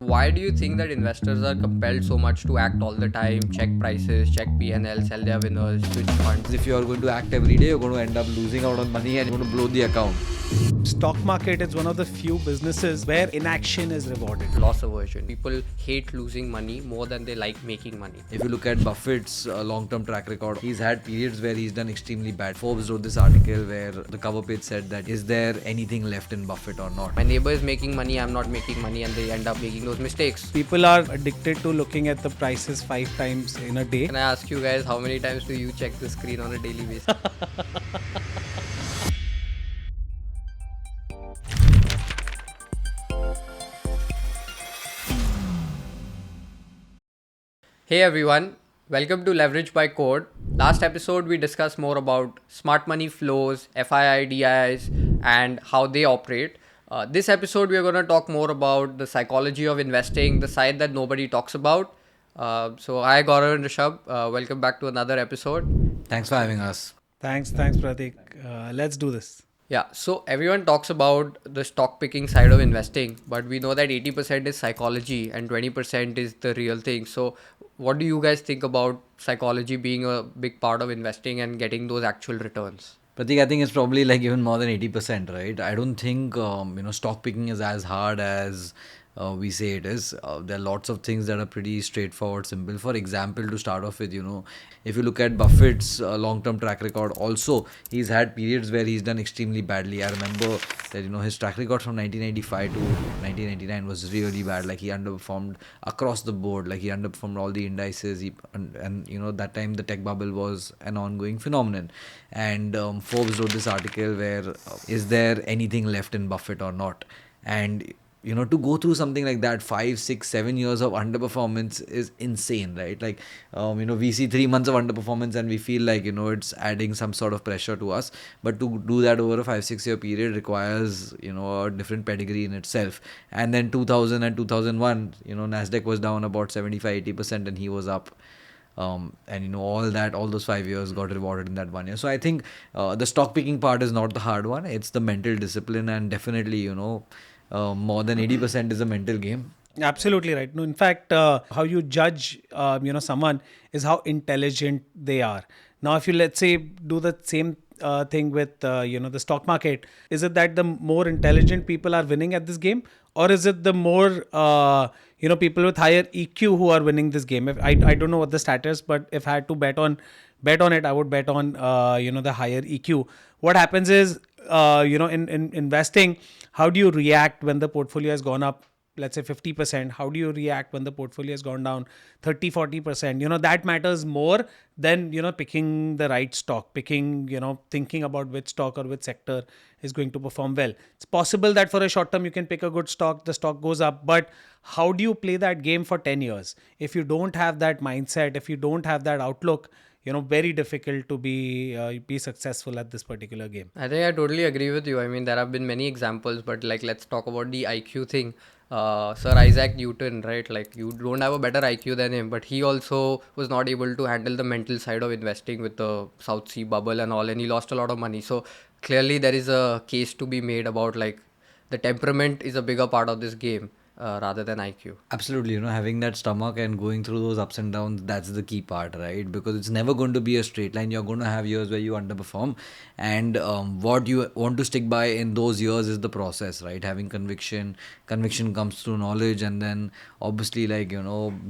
Why do you think that investors are compelled so much to act all the time, check prices, check P&L, sell their winners, switch funds? If you are going to act every day, you're going to end up losing out on money and you're going to blow the account. Stock market is one of the few businesses where inaction is rewarded. Loss aversion. People hate losing money more than they like making money. If you look at Buffett's long-term track record, he's had periods where he's done extremely bad. Forbes wrote this article where the cover page said that, is there anything left in Buffett or not? My neighbor is making money, I'm not making money, and they end up making those mistakes. People are addicted to looking at the prices 5 times in a day. Can I ask you guys, how many times do you check the screen on a daily basis? Hey everyone, welcome to Leverage by Qode. Last episode we discussed more about smart money flows, FII, DIIs, and how they operate. This episode we are going to talk more about the psychology of investing, the side that nobody talks about. So hi Gaurav and Rishabh, welcome back to another episode. Thanks for having us. Thanks Pratik. Let's do this. Yeah, so everyone talks about the stock picking side of investing, but we know that 80% is psychology and 20% is the real thing. So what do you guys think about psychology being a big part of investing and getting those actual returns? Pratik, I think it's probably like even more than 80%, right? I don't think, stock picking is as hard as we say it is. There are lots of things that are pretty straightforward, simple. For example, to start off with, if you look at Buffett's long-term track record, also, he's had periods where he's done extremely badly. I remember that, his track record from 1995 to 1999 was really bad. Like, he underperformed across the board. Like, he underperformed all the indices. And that time the tech bubble was an ongoing phenomenon. And Forbes wrote this article where, is there anything left in Buffett or not? And to go through something like that, 5, 6, 7 years of underperformance is insane, right? Like, we see 3 months of underperformance and we feel like, it's adding some sort of pressure to us. But to do that over a 5, 6 year period requires, a different pedigree in itself. And then 2000 and 2001, Nasdaq was down about 75-80% and he was up. And all those 5 years got rewarded in that 1 year. So I think the stock picking part is not the hard one. It's the mental discipline, and definitely, more than 80% is a mental game. Absolutely right. No, in fact, how you judge, someone is how intelligent they are. Now, if you, let's say, do the same thing with, the stock market, is it that the more intelligent people are winning at this game? Or is it the more, people with higher EQ who are winning this game? I don't know what the stat is, but if I had to bet on it, I would bet on, the higher EQ. What happens is, in investing, how do you react when the portfolio has gone up, let's say 50%? How do you react when the portfolio has gone down 30-40%? That matters more than, picking the right stock, thinking about which stock or which sector is going to perform well. It's possible that for a short term, you can pick a good stock, the stock goes up, but how do you play that game for 10 years? If you don't have that mindset, if you don't have that outlook, very difficult to be successful at this particular game. I think I totally agree with you. I mean, there have been many examples, but like, let's talk about the IQ thing. Sir Isaac Newton, right? Like, you don't have a better IQ than him, but he also was not able to handle the mental side of investing with the South Sea bubble and all, and he lost a lot of money. So clearly there is a case to be made about like the temperament is a bigger part of this game. Rather than IQ. Absolutely, having that stomach and going through those ups and downs, that's the key part, right? Because it's never going to be a straight line. You're going to have years where you underperform, and what you want to stick by in those years is the process, right? Having conviction comes through knowledge, and then obviously, like,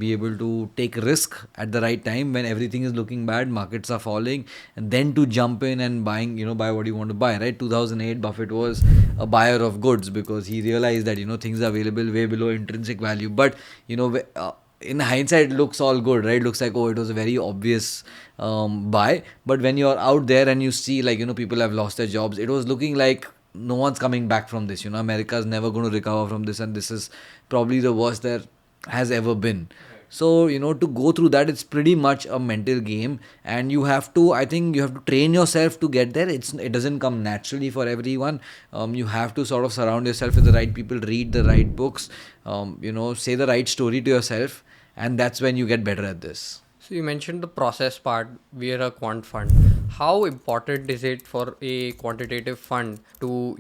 be able to take risk at the right time when everything is looking bad, markets are falling, and then to jump in and buying, buy what you want to buy, right? 2008, Buffett was a buyer of goods because he realized that, things are available way below intrinsic value. But in hindsight, it looks all good, right? Looks like, it was a very obvious buy. But when you're out there and you see, like, people have lost their jobs, it was looking like no one's coming back from this. America's never going to recover from this, and this is probably the worst there has ever been. So, to go through that, it's pretty much a mental game, and I think you have to train yourself to get there. It doesn't come naturally for everyone. You have to sort of surround yourself with the right people, read the right books, say the right story to yourself, and that's when you get better at this. So you mentioned the process part. We are a quant fund. How important is it for a quantitative fund to,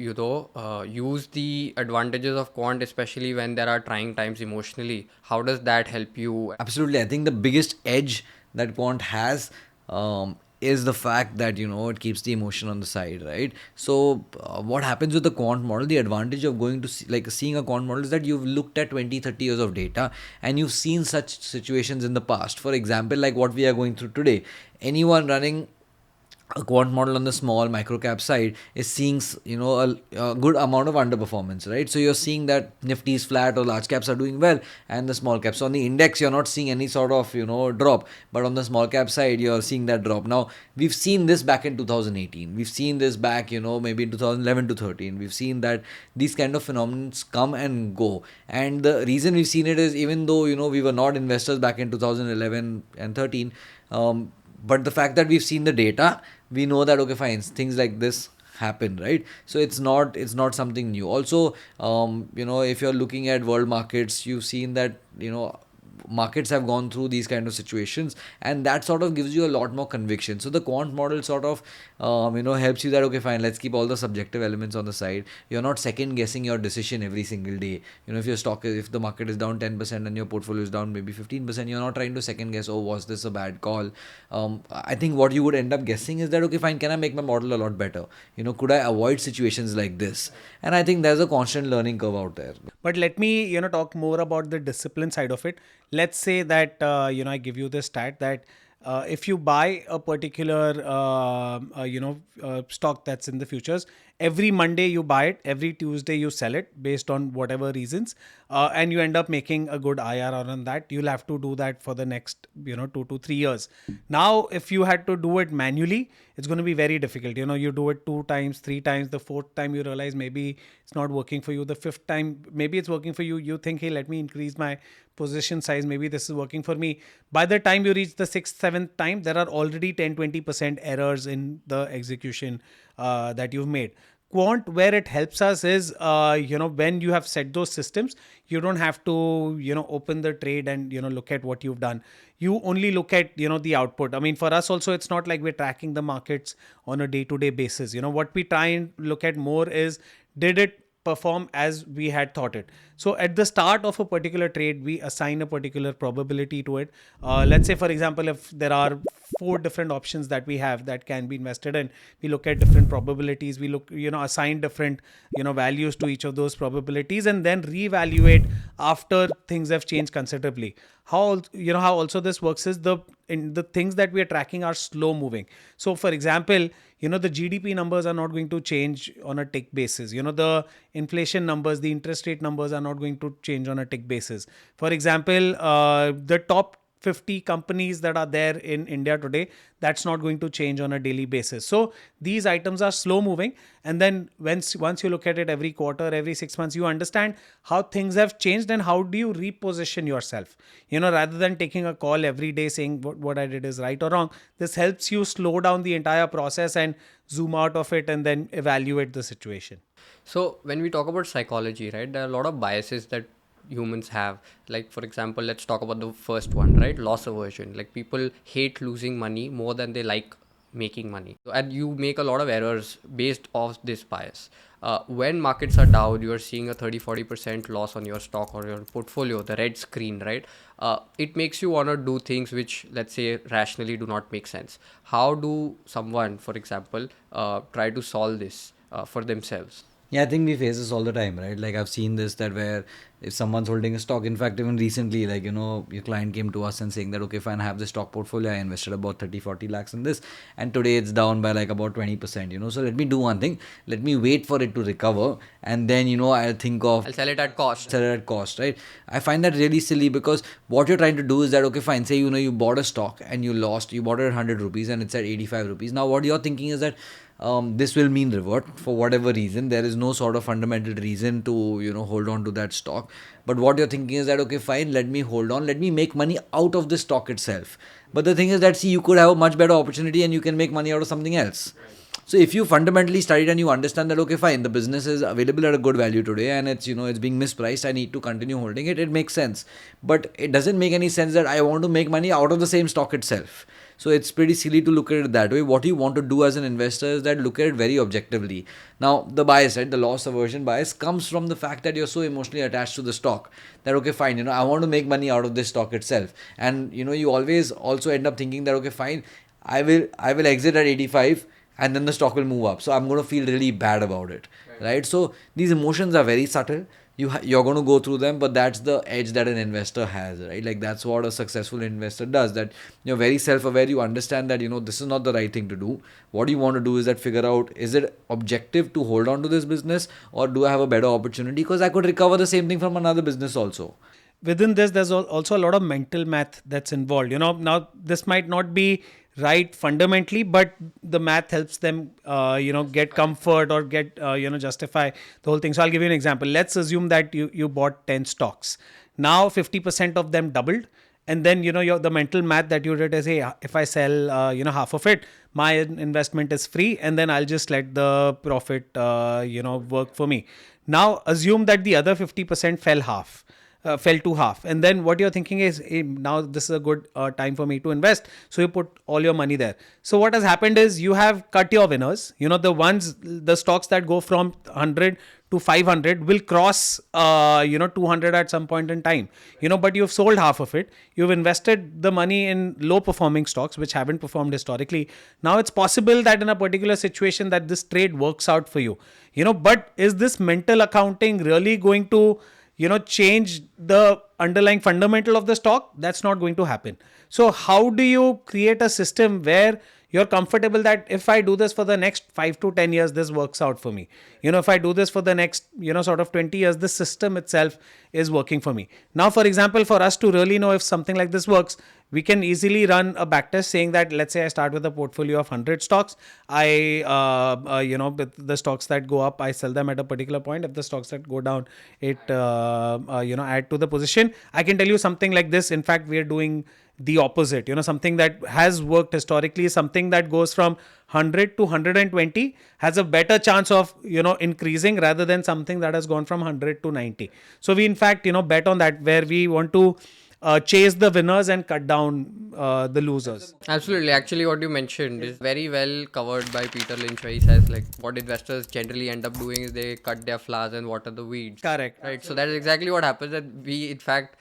use the advantages of quant, especially when there are trying times emotionally? How does that help you? Absolutely. I think the biggest edge that quant has is the fact that it keeps the emotion on the side, right? So what happens with the quant model, the advantage of going to seeing a quant model is that you've looked at 20, 30 years of data and you've seen such situations in the past. For example, like what we are going through today, anyone running a quant model on the small micro cap side is seeing a good amount of underperformance, right? So you're seeing that Nifty is flat or large caps are doing well and the small caps. So on the index you're not seeing any sort of drop, but on the small cap side you're seeing that drop. Now we've seen this back in 2018, we've seen this back maybe in 2011 to 13. We've seen that these kind of phenomena come and go, and the reason we've seen it is, even though we were not investors back in 2011 and 13, but the fact that we've seen the data, we know that okay, fine, things like this happen, right? So it's not something new. Also, if you're looking at world markets, you've seen that markets have gone through these kind of situations, and that sort of gives you a lot more conviction. So the quant model sort of helps you that okay, fine, let's keep all the subjective elements on the side. You're not second guessing your decision every single day. If the market is down 10% and your portfolio is down maybe 15%, you're not trying to second guess, oh, was this a bad call? I think what you would end up guessing is that okay, fine, can I make my model a lot better? Could I avoid situations like this? And I think there's a constant learning curve out there. But let me, talk more about the discipline side of it. Let's say that, I give you the stat that if you buy a particular, stock that's in the futures, every Monday you buy it, every Tuesday you sell it based on whatever reasons, and you end up making a good IRR on that. You'll have to do that for the next, 2 to 3 years. Now, if you had to do it manually, it's going to be very difficult. You do it 2 times, 3 times, the fourth time you realize maybe it's not working for you. The fifth time, maybe it's working for you. You think, hey, let me increase my position size. Maybe this is working for me. By the time you reach the sixth, seventh time, there are already 10-20% errors in the execution that you've made. Quant, where it helps us is, when you have set those systems, you don't have to, open the trade and, look at what you've done. You only look at, the output. I mean, for us also, it's not like we're tracking the markets on a day-to-day basis. What we try and look at more is, did it perform as we had thought it? So at the start of a particular trade, we assign a particular probability to it. Let's say, for example, if there are 4 different options that we have that can be invested in, we look at different probabilities. We look, assign different, values to each of those probabilities, and then reevaluate after things have changed considerably. How also this works is the things that we are tracking are slow moving. So for example, the GDP numbers are not going to change on a tick basis. The inflation numbers, the interest rate numbers are not going to change on a tick basis. For example, the top 50 companies that are there in India today, that's not going to change on a daily basis. So these items are slow moving. And then once you look at it every quarter, every 6 months, you understand how things have changed and how do you reposition yourself. Rather than taking a call every day saying what I did is right or wrong, this helps you slow down the entire process and zoom out of it and then evaluate the situation. So when we talk about psychology, right, there are a lot of biases that humans have. Like, for example, let's talk about the first one, right? Loss aversion. Like, people hate losing money more than they like making money, and you make a lot of errors based off this bias. When markets are down, you are seeing a 30-40% loss on your stock or your portfolio, the red screen, right? It makes you want to do things which, let's say, rationally do not make sense. How do someone, for example, try to solve this for themselves? Yeah, I think we face this all the time, right? Like I've seen this, that where if someone's holding a stock, in fact, even recently, like, your client came to us and saying that, okay, fine, I have this stock portfolio, I invested about 30-40 lakhs in this, and today it's down by like about 20%, so let me do one thing, let me wait for it to recover, and then, I'll sell it at cost. sell it at cost, right? I find that really silly, because what you're trying to do is that, okay, fine, say, you bought a stock and you bought it at 100 rupees and it's at 85 rupees. Now, what you're thinking is that, this will mean revert for whatever reason. There is no sort of fundamental reason to, hold on to that stock. But what you're thinking is that, okay, fine, let me hold on, let me make money out of the stock itself. But the thing is that, see, you could have a much better opportunity and you can make money out of something else. So if you fundamentally studied and you understand that, okay, fine, the business is available at a good value today and it's, it's being mispriced, I need to continue holding it, it makes sense. But it doesn't make any sense that I want to make money out of the same stock itself. So it's pretty silly to look at it that way. What you want to do as an investor is that look at it very objectively. Now, the bias, right, the loss aversion bias comes from the fact that you're so emotionally attached to the stock that, okay, fine, I want to make money out of this stock itself. And, you always also end up thinking that, okay, fine, I will exit at 85 and then the stock will move up. So I'm going to feel really bad about it, right? So these emotions are very subtle. You're going to go through them, but that's the edge that an investor has, right? Like that's what a successful investor does, that you're very self-aware. You understand that this is not the right thing to do. What you want to do is that figure out, is it objective to hold on to this business, or do I have a better opportunity because I could recover the same thing from another business also. Within this, there's also a lot of mental math that's involved. Now this might not be right fundamentally, but the math helps them, get comfort or get, justify the whole thing. So I'll give you an example. Let's assume that you bought 10 stocks. Now 50% of them doubled. And then, the mental math that you did is, hey, if I sell, half of it, my investment is free. And then I'll just let the profit, work for me. Now assume that the other 50% fell to half, and then what you're thinking is, hey, now this is a good time for me to invest, so you put all your money there. So what has happened is you have cut your winners. The stocks that go from 100 to 500 will cross 200 at some point in time, but you've sold half of it. You've invested the money in low performing stocks which haven't performed historically. Now it's possible that in a particular situation that this trade works out for you, but is this mental accounting really going to change the underlying fundamental of the stock? That's not going to happen. So how do you create a system where you're comfortable that if I do this for the next 5 to 10 years, this works out for me? If I do this for the next, sort of 20 years, the system itself is working for me. Now, for example, for us to really know if something like this works, we can easily run a backtest saying that, let's say I start with a portfolio of 100 stocks. With the stocks that go up, I sell them at a particular point. If the stocks that go down, it, add to the position. I can tell you something like this. In fact, we are doing the opposite. Something that has worked historically, something that goes from 100 to 120 has a better chance of, increasing rather than something that has gone from 100 to 90. So we, in fact, bet on that, where we want to chase the winners and cut down the losers. Absolutely. Actually, what you mentioned is very well covered by Peter Lynch, where he says like what investors generally end up doing is they cut their flowers and water the weeds. Correct. Right. So that is exactly what happens. That we, in fact,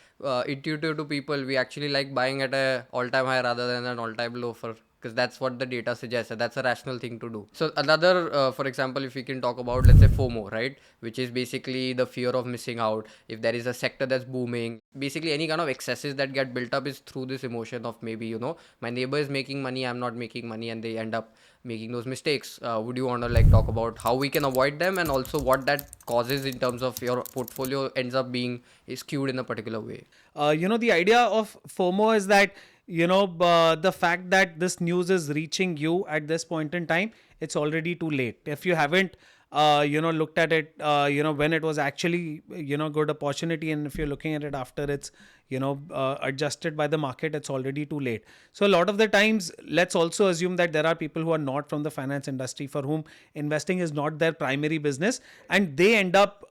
intuitive to people, we actually like buying at a all-time high rather than an all-time low, because that's what the data suggests, and that's a rational thing to do. So another, for example, if we can talk about, let's say, FOMO, right, which is basically the fear of missing out. If there is a sector that's booming, basically any kind of excesses that get built up is through this emotion of maybe, my neighbor is making money, I'm not making money, and they end up making those mistakes. Would you want to like talk about how we can avoid them, and also what that causes in terms of your portfolio ends up being skewed in a particular way? The idea of FOMO is that, the fact that this news is reaching you at this point in time, it's already too late. If you haven't, looked at it, when it was actually, good opportunity, and if you're looking at it after it's, adjusted by the market, it's already too late. So a lot of the times, let's also assume that there are people who are not from the finance industry, for whom investing is not their primary business, and they end up,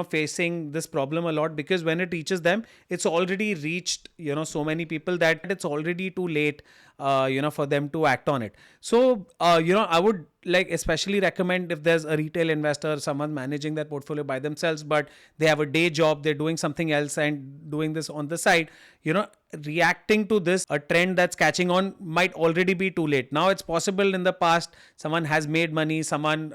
facing this problem a lot, because when it reaches them, it's already reached, so many people that it's already too late, for them to act on it. So, I would especially recommend, if there's a retail investor, someone managing their portfolio by themselves, but they have a day job, they're doing something else and doing this on the side, reacting to this, a trend that's catching on, might already be too late. Now, it's possible in the past, someone has made money, someone,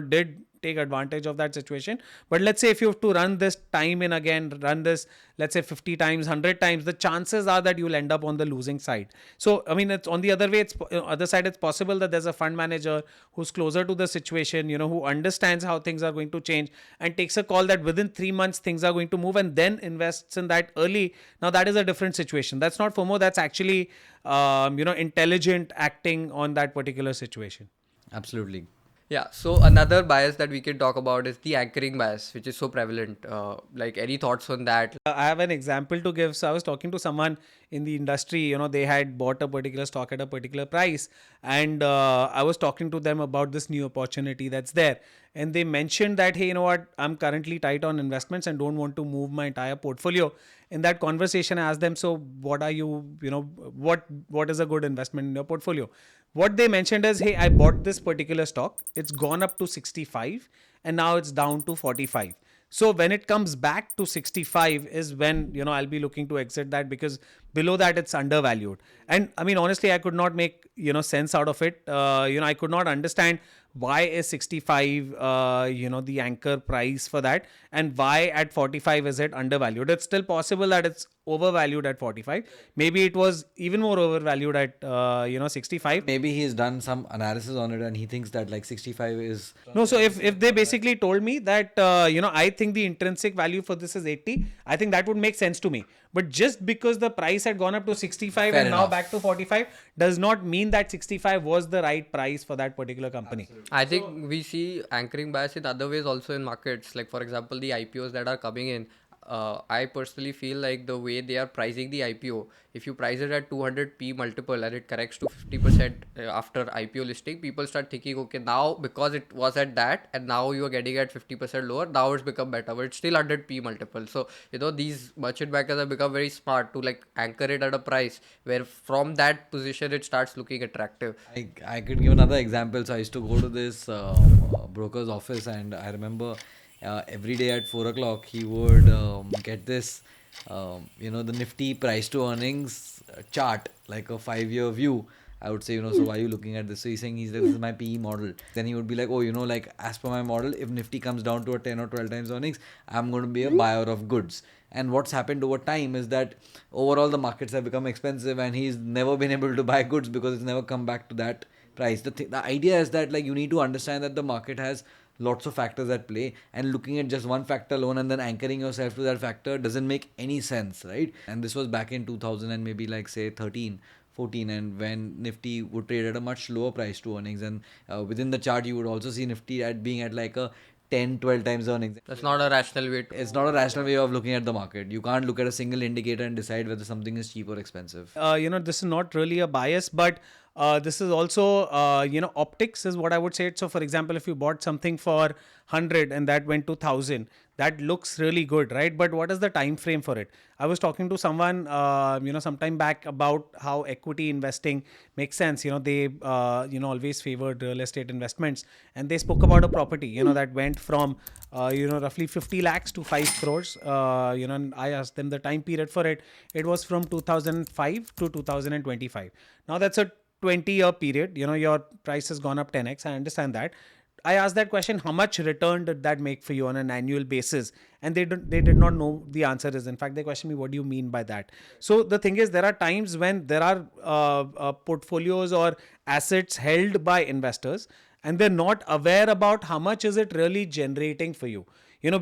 did take advantage of that situation. But let's say if you have to run this time in again, run this, let's say 50 times, 100 times, the chances are that you'll end up on the losing side. So, I mean, it's on the other way, it's other side, it's possible that there's a fund manager who's closer to the situation, who understands how things are going to change and takes a call that within 3 months, things are going to move, and then invests in that early. Now, that is a different situation. That's not FOMO. That's actually, intelligent acting on that particular situation. Absolutely. Yeah, so another bias that we can talk about is the anchoring bias, which is so prevalent. Like, any thoughts on that? I have an example to give. So I was talking to someone in the industry. They had bought a particular stock at a particular price, and I was talking to them about this new opportunity that's there. And they mentioned that, hey, you know what? I'm currently tight on investments and don't want to move my entire portfolio. In that conversation, I asked them, so what are you, what is a good investment in your portfolio? What they mentioned is, hey, I bought this particular stock. It's gone up to 65, and now it's down to 45. So when it comes back to 65 is when, I'll be looking to exit that, because below that it's undervalued. And I mean, honestly, I could not make, sense out of it. I could not understand why is 65, the anchor price for that, and why at 45 is it undervalued. It's still possible that it's overvalued at 45. Maybe it was even more overvalued at, 65. Maybe he's done some analysis on it and he thinks that like 65 is. No, so if they basically told me that, I think the intrinsic value for this is 80, I think that would make sense to me. But just because the price had gone up to 65 Fair and now enough. back to 45 does not mean that 65 was the right price for that particular company. I think we see anchoring bias in other ways also in markets. Like, for example, the IPOs that are coming in. I personally feel like the way they are pricing the IPO, if you price it at 200p multiple and it corrects to 50% after IPO listing, people start thinking, okay, now because it was at that and now you are getting at 50% lower, now it's become better, but it's still 100p multiple. So, these merchant bankers have become very smart to like anchor it at a price where from that position it starts looking attractive. I could give another example. So I used to go to this broker's office, and I remember every day at 4 o'clock he would get this, the Nifty price to earnings chart, like a 5 year view. I would say, so why are you looking at this? So he's saying, this is my PE model. Then he would be like, oh, like as per my model, if Nifty comes down to a 10 or 12 times earnings, I'm going to be a buyer of goods. And what's happened over time is that overall the markets have become expensive and he's never been able to buy goods because it's never come back to that price. The idea is that like you need to understand that the market has lots of factors at play, and looking at just one factor alone and then anchoring yourself to that factor doesn't make any sense, right? And this was back in 2000 and maybe like say 13, 14, and when Nifty would trade at a much lower price to earnings, and within the chart you would also see Nifty at being at like a 10, 12 times earnings. That's not a rational way to. It's not a rational way of looking at the market. You can't look at a single indicator and decide whether something is cheap or expensive. This is not really a bias, but this is also, optics is what I would say. So, for example, if you bought something for 100 and that went to 1,000, that looks really good, right? But what is the time frame for it? I was talking to someone, some time back about how equity investing makes sense. They, always favored real estate investments, and they spoke about a property, that went from, roughly 50 lakhs to 5 crores. And I asked them the time period for it. It was from 2005 to 2025. Now that's a 20-year period. Your price has gone up 10x. I understand that. I asked that question, how much return did that make for you on an annual basis? And they did not know the answer is. In fact, they questioned me, what do you mean by that? So the thing is, there are times when there are portfolios or assets held by investors, and they're not aware about how much is it really generating for you.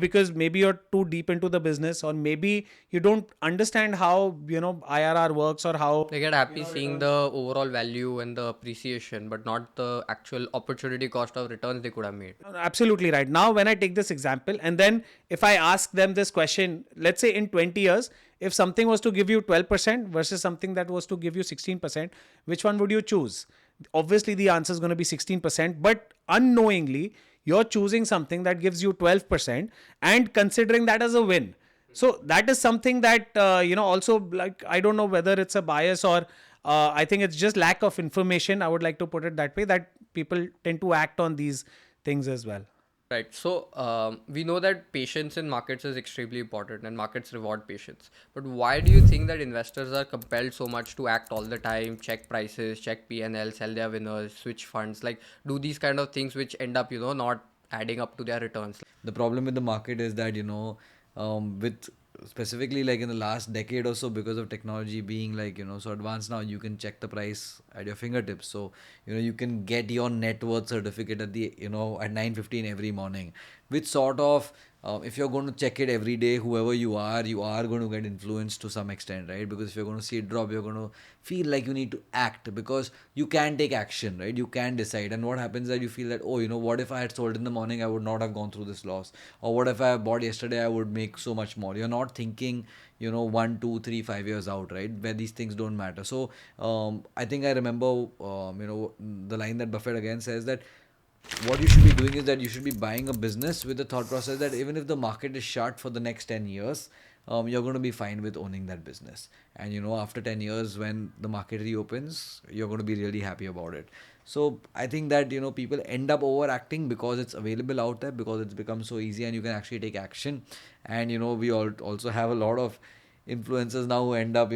Because maybe you're too deep into the business, or maybe you don't understand how, IRR works, or how. They get happy seeing the overall value and the appreciation, but not the actual opportunity cost of returns they could have made. Absolutely right. Now, when I take this example, and then if I ask them this question, let's say in 20 years, if something was to give you 12% versus something that was to give you 16%, which one would you choose? Obviously, the answer is going to be 16%, but unknowingly, you're choosing something that gives you 12% and considering that as a win. So that is something that, also, like, I don't know whether it's a bias or I think it's just lack of information. I would like to put it that way, that people tend to act on these things as well. Right. So we know that patience in markets is extremely important and markets reward patience. But why do you think that investors are compelled so much to act all the time, check prices, check P&L, sell their winners, switch funds, like do these kind of things which end up, not adding up to their returns? The problem with the market is that, with specifically like in the last decade or so, because of technology being like, so advanced now, you can check the price at your fingertips. So, you can get your net worth certificate at the, at 9:15 every morning, which sort of if you're going to check it every day, whoever you are going to get influenced to some extent, right? Because if you're going to see it drop, you're going to feel like you need to act, because you can take action, right? You can decide. And what happens is that you feel that, oh, what if I had sold in the morning, I would not have gone through this loss. Or what if I bought yesterday, I would make so much more. You're not thinking, 1, 2, 3, 5 years out, right? Where these things don't matter. So I think I remember, the line that Buffett again says, that what you should be doing is that you should be buying a business with the thought process that even if the market is shut for the next 10 years, you're going to be fine with owning that business. And after 10 years, when the market reopens, you're going to be really happy about it. So I think that people end up overacting because it's available out there, because it's become so easy and you can actually take action. And we all also have a lot of influencers now who end up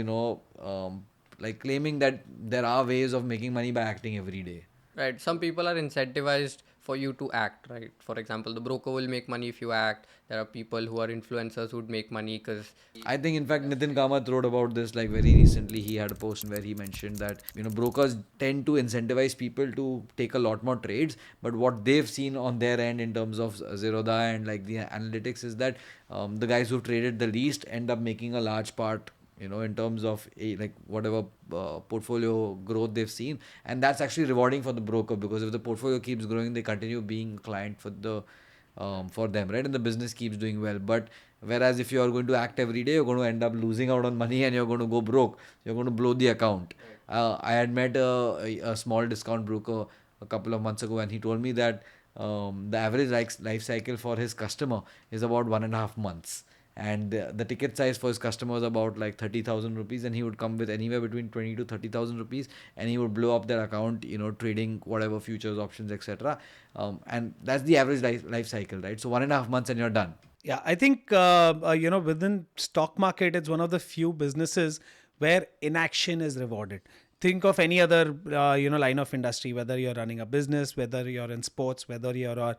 like claiming that there are ways of making money by acting every day. Right. Some people are incentivized for you to act, right? For example, the broker will make money if you act. There are people who are influencers who would make money because. I think, in fact, Nitin Kamath wrote about this like very recently. He had a post where he mentioned that brokers tend to incentivize people to take a lot more trades, but what they've seen on their end in terms of Zerodha and like the analytics is that the guys who've traded the least end up making a large part, in terms of like whatever portfolio growth they've seen. And that's actually rewarding for the broker, because if the portfolio keeps growing, they continue being a client for them, right? And the business keeps doing well. But whereas if you are going to act every day, you're going to end up losing out on money and you're going to go broke. You're going to blow the account. I had met a small discount broker a couple of months ago, and he told me that the average life cycle for his customer is about 1.5 months. And the ticket size for his customers about like 30,000 rupees, and he would come with anywhere between 20 to 30,000 rupees, and he would blow up their account, trading whatever futures, options, etc. And that's the average life cycle, right? So 1.5 months and you're done. Yeah, I think within stock market, it's one of the few businesses where inaction is rewarded. Think of any other line of industry, whether you're running a business, whether you're in sports, whether you're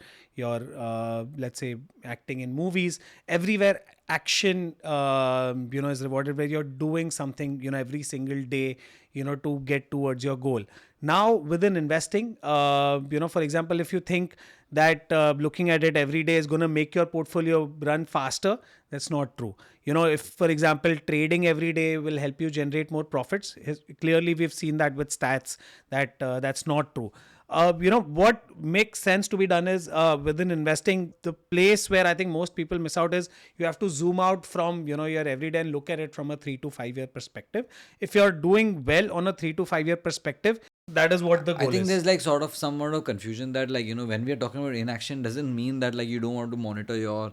let's say acting in movies. Everywhere action is rewarded, where you're doing something every single day to get towards your goal. Now within investing, for example, if you think that looking at it every day is going to make your portfolio run faster, that's not true. If for example trading every day will help you generate more profits, clearly we've seen that with stats that that's not true. What makes sense to be done is within investing, the place where I think most people miss out is you have to zoom out from your everyday and look at it from a 3 to 5 year perspective. If you're doing well on a 3 to 5 year perspective, that is what the goal I think is. there's like sort of somewhat of confusion that like when we are talking about inaction, doesn't mean that like you don't want to monitor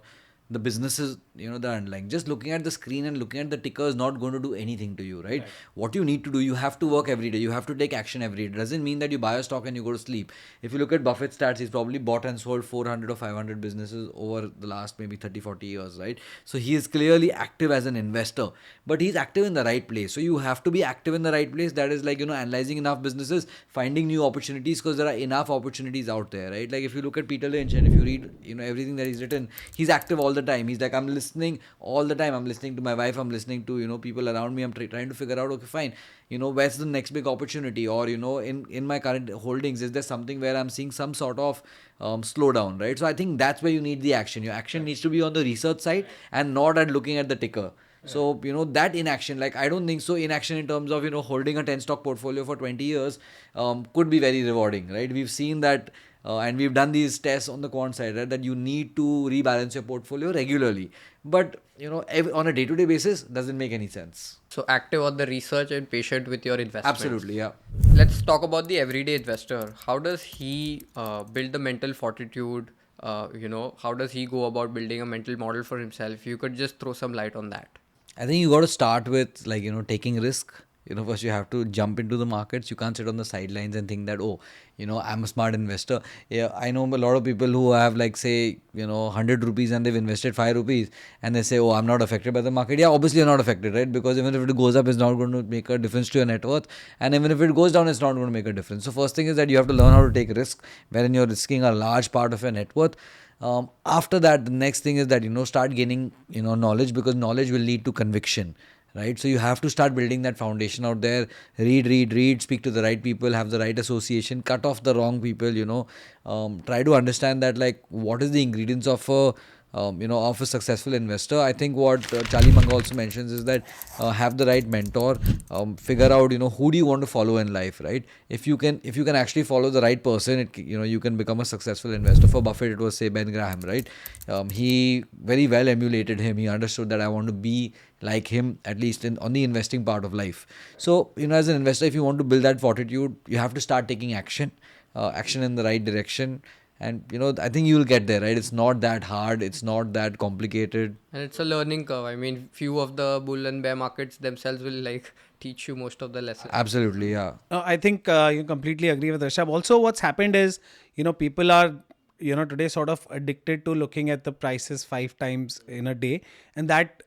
the businesses, the underlying. Just looking at the screen and looking at the ticker is not going to do anything to you, right? What you need to do, you have to work every day. You have to take action every day. It doesn't mean that you buy a stock and you go to sleep. If you look at Buffett's stats, he's probably bought and sold 400 or 500 businesses over the last maybe 30, 40 years, right? So he is clearly active as an investor, but he's active in the right place. So you have to be active in the right place. That is like, analyzing enough businesses, finding new opportunities, because there are enough opportunities out there, right? Like if you look at Peter Lynch and if you read, everything that he's written, he's active all the time. He's like, I'm listening all the time. I'm listening to my wife. I'm listening to, people around me. I'm trying to figure out, okay, fine, where's the next big opportunity? Or, in my current holdings, is there something where I'm seeing some sort of slowdown, right? So I think that's where you need the action. Your action needs to be on the research side and not at looking at the ticker. So, that inaction, like, I don't think so. Inaction in terms of, holding a 10 stock portfolio for 20 years could be very rewarding, right? We've seen that and we've done these tests on the quant side, right? That you need to rebalance your portfolio regularly. But, on a day-to-day basis, doesn't make any sense. So active on the research and patient with your investments. Absolutely, yeah. Let's talk about the everyday investor. How does he build the mental fortitude? How does he go about building a mental model for himself? You could just throw some light on that. I think you got to start with taking risk. First you have to jump into the markets. You can't sit on the sidelines and think that, oh, I'm a smart investor. Yeah, I know a lot of people who have like say, 100 rupees and they've invested 5 rupees and they say, oh, I'm not affected by the market. Yeah, obviously you're not affected, right? Because even if it goes up, it's not going to make a difference to your net worth. And even if it goes down, it's not going to make a difference. So first thing is that you have to learn how to take risk, wherein you're risking a large part of your net worth. After that, the next thing is that, start gaining, knowledge, because knowledge will lead to conviction, right? So you have to start building that foundation out there. Read, speak to the right people, have the right association, cut off the wrong people, try to understand that like what is the ingredients of a of a successful investor. I think what Charlie Munger also mentions is that have the right mentor, figure out who do you want to follow in life, right? If you can actually follow the right person, you can become a successful investor. For Buffett, it was, say, Ben Graham, right? He very well emulated him. He understood that I want to be like him, at least on the investing part of life. So as an investor, if you want to build that fortitude, you have to start taking action in the right direction. And I think you'll get there, right? It's not that hard, it's not that complicated. And it's a learning curve. I mean, few of the bull and bear markets themselves will like teach you most of the lessons. Absolutely, yeah. I think you completely agree with Rishabh. Also, what's happened is, people are, today sort of addicted to looking at the prices 5 times in a day. And that,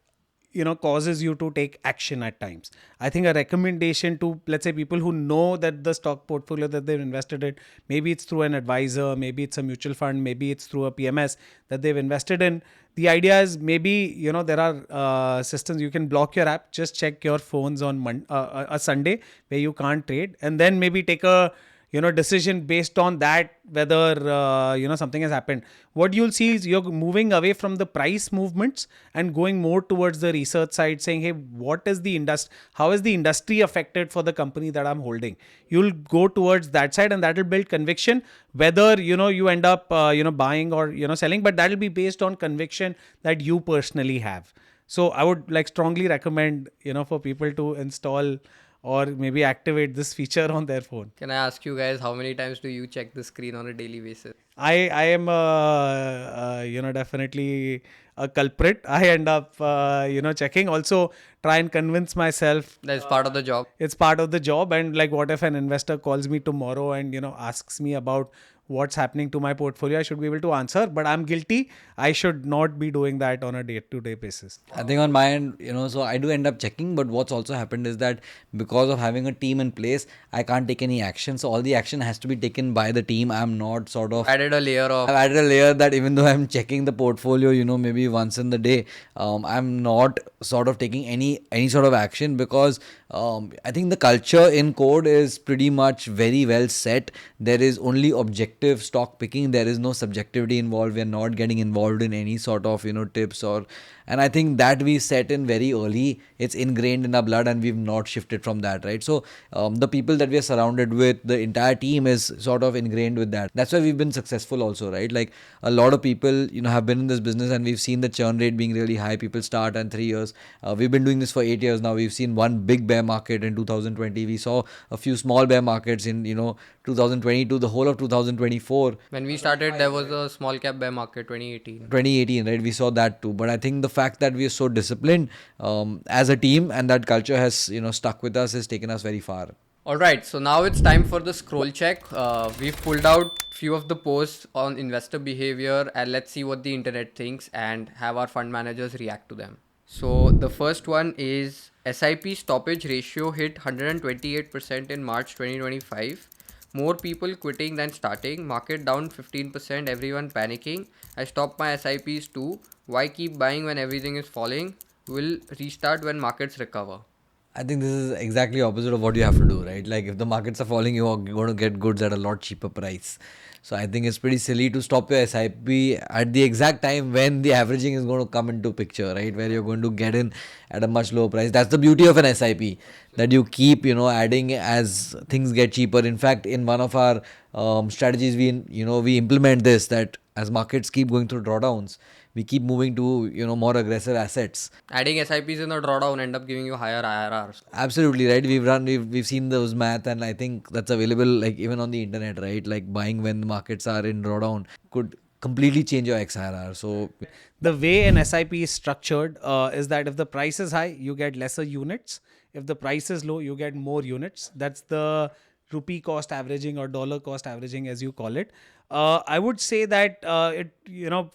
causes you to take action at times. I think a recommendation to, let's say, people who know that the stock portfolio that they've invested in, maybe it's through an advisor, maybe it's a mutual fund, maybe it's through a PMS that they've invested in. The idea is maybe, there are systems you can block your app, just check your phones on a Sunday where you can't trade, and then maybe take a decision based on that, whether something has happened. What you'll see is you're moving away from the price movements and going more towards the research side, saying, hey, what is the industry, how is the industry affected for the company that I'm holding? You'll go towards that side, and that will build conviction, whether you end up buying or selling, but that will be based on conviction that you personally have. So I would strongly recommend for people to install or maybe activate this feature on their phone. Can I ask you guys, how many times do you check the screen on a daily basis? I am definitely a culprit. I end up checking. Also try and convince myself That's part of the job. it's part of the job. And what if an investor calls me tomorrow and asks me about what's happening to my portfolio? I should be able to answer, but I'm guilty. I should not be doing that on a day-to-day basis. I think on my end, so I do end up checking, but what's also happened is that because of having a team in place, I can't take any action. So all the action has to be taken by the team. I'm not sort of Added a layer of. I've added a layer that even though I'm checking the portfolio, maybe once in the day, I'm not sort of taking any sort of action, because I think the culture in Qode is pretty much very well set. There is only objective stock picking. There is no subjectivity involved. We're not getting involved in any sort of tips and I think that we set in very early. It's ingrained in our blood, and we've not shifted from that, right? So the people that we are surrounded with, the entire team is sort of ingrained with that. That's why we've been successful also, right? Like a lot of people have been in this business, and we've seen the churn rate being really high. People start in 3 years. We've been doing this for 8 years now. We've seen one big bear market in 2020. We saw a few small bear markets in 2022, the whole of 2024. When we started, there was a small cap bear market 2018, right? We saw that too. But I think the fact that we are so disciplined as a team, and that culture has stuck with us, has taken us very far. Alright, so now it's time for the scroll check. We've pulled out few of the posts on investor behavior, and let's see what the internet thinks and have our fund managers react to them. So the first one is SIP stoppage ratio hit 128% in March 2025. More people quitting than starting. Market down 15%. Everyone panicking. I stopped my SIPs too. Why keep buying when everything is falling? Will restart when markets recover. I think this is exactly opposite of what you have to do, right? Like if the markets are falling, you're going to get goods at a lot cheaper price. So I think it's pretty silly to stop your SIP at the exact time when the averaging is going to come into picture, right? Where you're going to get in at a much lower price. That's the beauty of an SIP, that you keep, adding as things get cheaper. In fact, in one of our strategies, we implement this, that as markets keep going through drawdowns, we keep moving to more aggressive assets. Adding SIPs in the drawdown end up giving you higher IRRs. Absolutely right. We've seen those math, and I think that's available like even on the internet, right? Like buying when the markets are in drawdown could completely change your XIRR. So The way an SIP is structured is that if the price is high, you get lesser units. If the price is low, you get more units. That's the rupee cost averaging or dollar cost averaging, as you call it. I would say that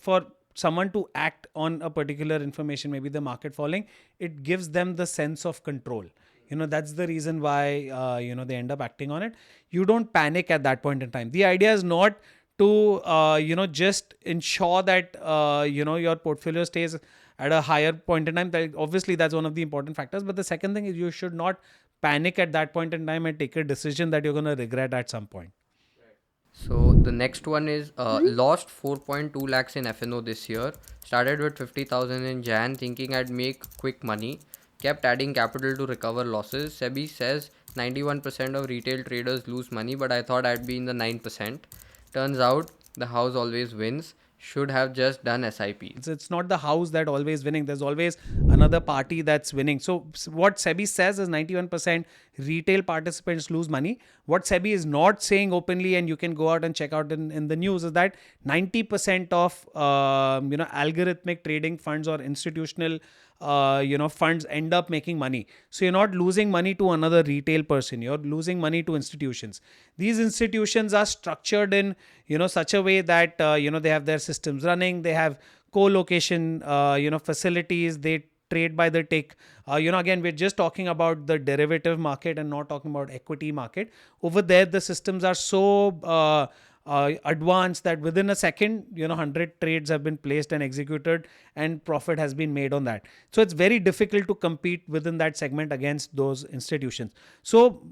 for someone to act on a particular information, maybe the market falling, it gives them the sense of control. That's the reason why they end up acting on it. You don't panic at that point in time. The idea is not to just ensure that your portfolio stays at a higher point in time. Obviously that's one of the important factors, but the second thing is you should not panic at that point in time and take a decision that you're going to regret at some point. So the next one is lost 4.2 lakhs in FNO this year. Started with 50,000 in Jan, thinking I'd make quick money. Kept adding capital to recover losses. SEBI says 91% of retail traders lose money, but I thought I'd be in the 9%. Turns out the house always wins. Should have just done SIPs. It's not the house that always winning. There's always another party that's winning. So what SEBI says is 91% retail participants lose money. What SEBI is not saying openly, and you can go out and check out in the news, is that 90% of algorithmic trading funds or institutional funds end up making money. So you're not losing money to another retail person, you're losing money to institutions. These institutions are structured in such a way that they have their systems running, they have co-location facilities, they trade by the tick. Again, we're just talking about the derivative market and not talking about equity market. Over there the systems are so advanced that within a second 100 trades have been placed and executed and profit has been made on that. So it's very difficult to compete within that segment against those institutions. So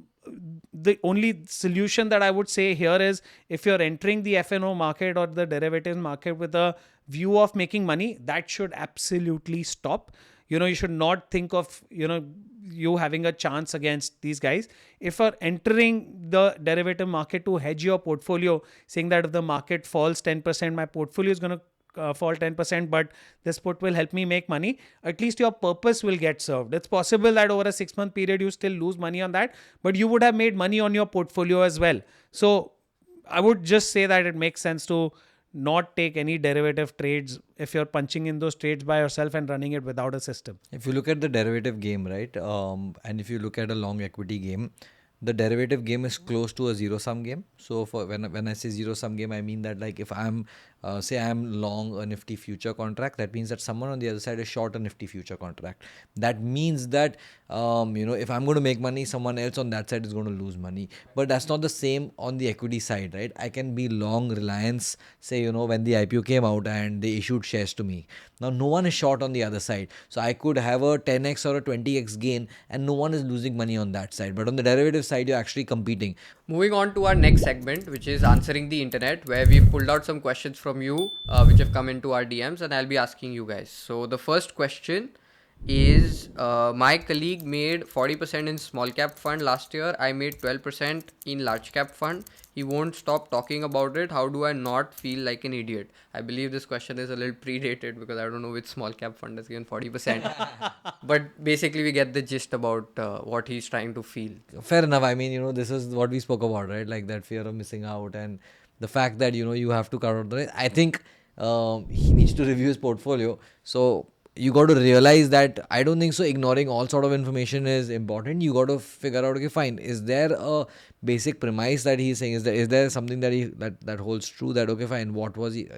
the only solution that I would say here is, if you're entering the FNO market or the derivatives market with a view of making money, that should absolutely stop. You should not think of you having a chance against these guys. If you're entering the derivative market to hedge your portfolio, saying that if the market falls 10%, my portfolio is going to fall 10%, but this put will help me make money, at least your purpose will get served. It's possible that over a 6-month period you still lose money on that, but you would have made money on your portfolio as well. So I would just say that it makes sense to not take any derivative trades if you're punching in those trades by yourself and running it without a system. If you look at the derivative game, right, and if you look at a long equity game, the derivative game is close to a zero sum game. So for when I say zero sum game, I mean that, like, if I'm say I'm long a Nifty future contract, that means that someone on the other side is short a Nifty future contract. That means that if I'm going to make money, someone else on that side is going to lose money. But that's not the same on the equity side, right? I can be long Reliance, say, when the IPO came out and they issued shares to me. Now no one is short on the other side, so I could have a 10x or a 20x gain and no one is losing money on that side. But on the derivative side, you're actually competing. Moving on to our next segment, which is answering the internet, where we've pulled out some questions from you, which have come into our DMs, and I'll be asking you guys. So the first question is, my colleague made 40% in small cap fund last year. I made 12% in large cap fund. He won't stop talking about it. How do I not feel like an idiot? I believe this question is a little predated because I don't know which small cap fund has given 40%. But basically, we get the gist about what he's trying to feel. Fair enough. I mean, this is what we spoke about, right? Like that fear of missing out and the fact that, you have to cut out the risk. I think he needs to review his portfolio. So you got to realize that I don't think so ignoring all sort of information is important. You got to figure out, okay, fine, is there a basic premise that he's saying? Is there something that that holds true, that, okay, fine, what was he,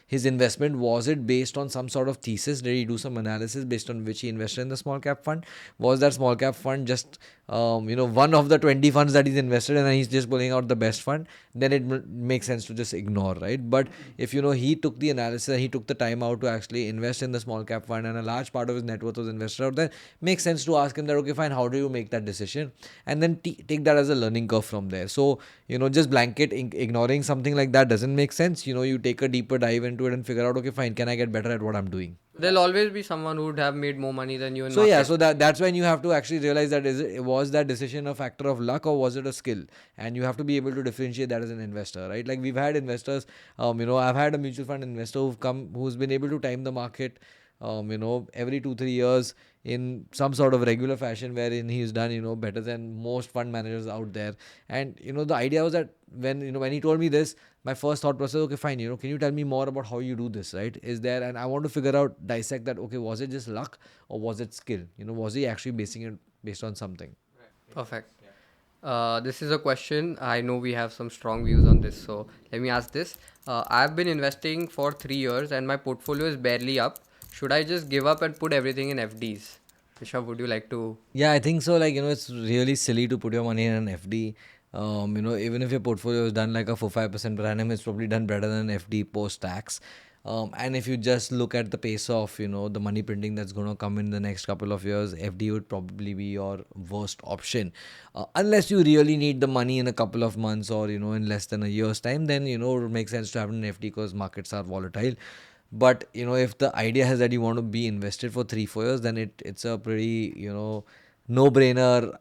his investment, was it based on some sort of thesis? Did he do some analysis based on which he invested in the small cap fund? Was that small cap fund just one of the 20 funds that he's invested in and he's just pulling out the best fund? Then it makes sense to just ignore, right? But if he took the analysis and he took the time out to actually invest in the small cap fund and a large part of his net worth was invested out there, makes sense to ask him that, okay, fine, how do you make that decision? And then take that as a learning curve from there. So just blanket ignoring something like that doesn't make sense. You take a deeper dive into it and figure out, okay, fine, can I get better at what I'm doing? There'll always be someone who would have made more money than you in So market. yeah, so that's when you have to actually realize that was that decision a factor of luck or was it a skill? And you have to be able to differentiate that as an investor, right? Like we've had investors, I've had a mutual fund investor who's been able to time the market, every 2-3 years in some sort of regular fashion, wherein he's done, better than most fund managers out there. And the idea was that when he told me this, my first thought process, okay, fine, can you tell me more about how you do this, right? Is there, and I want to figure out, dissect that, okay, was it just luck or was it skill? Was he actually basing it based on something? Perfect. This is a question. I know we have some strong views on this, so let me ask this. I've been investing for 3 years and my portfolio is barely up. Should I just give up and put everything in FDs? Rishabh, would you like to? Yeah, I think so. Like, it's really silly to put your money in an FD. Even if your portfolio is done like a 4-5% per annum, it's probably done better than an FD post tax. And if you just look at the pace of, the money printing that's going to come in the next couple of years, FD would probably be your worst option. Unless you really need the money in a couple of months or, in less than a year's time, then, it would make sense to have an FD because markets are volatile. But, if the idea is that you want to be invested for 3-4 years, then it's a pretty, no-brainer,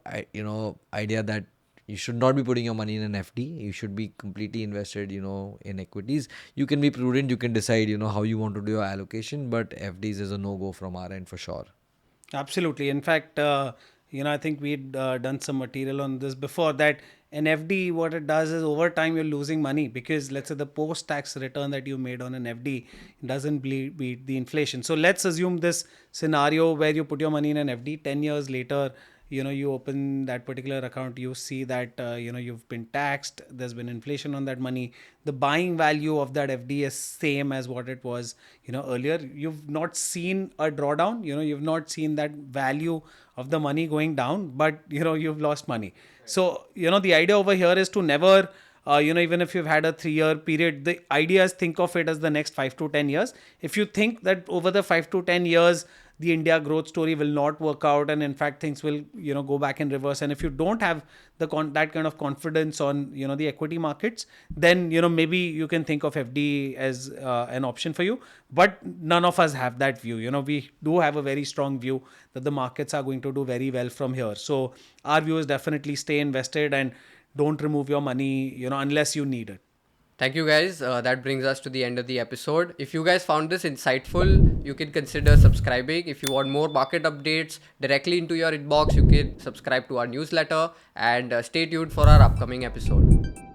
idea that you should not be putting your money in an FD. You should be completely invested, in equities. You can be prudent. You can decide, how you want to do your allocation. But FDs is a no-go from our end for sure. Absolutely. In fact, I think we'd done some material on this before that an FD, what it does is over time you're losing money because let's say the post-tax return that you made on an FD doesn't beat the inflation. So let's assume this scenario where you put your money in an FD, 10 years later, you open that particular account, you see that you've been taxed, there's been inflation on that money, the buying value of that FD is same as what it was earlier. You've not seen a drawdown, you've not seen that value of the money going down, but you've lost money. So the idea over here is to never even if you've had a 3-year period, the idea is think of it as the next 5 to 10 years. If you think that over the 5 to 10 years the India growth story will not work out, and in fact things will go back in reverse, and if you don't have that kind of confidence on the equity markets, then maybe you can think of FD as an option for you. But none of us have that view. We do have a very strong view that the markets are going to do very well from here. So our view is definitely stay invested and don't remove your money unless you need it. Thank you guys. That brings us to the end of the episode. If you guys found this insightful, you can consider subscribing. If you want more market updates directly into your inbox, you can subscribe to our newsletter and stay tuned for our upcoming episode.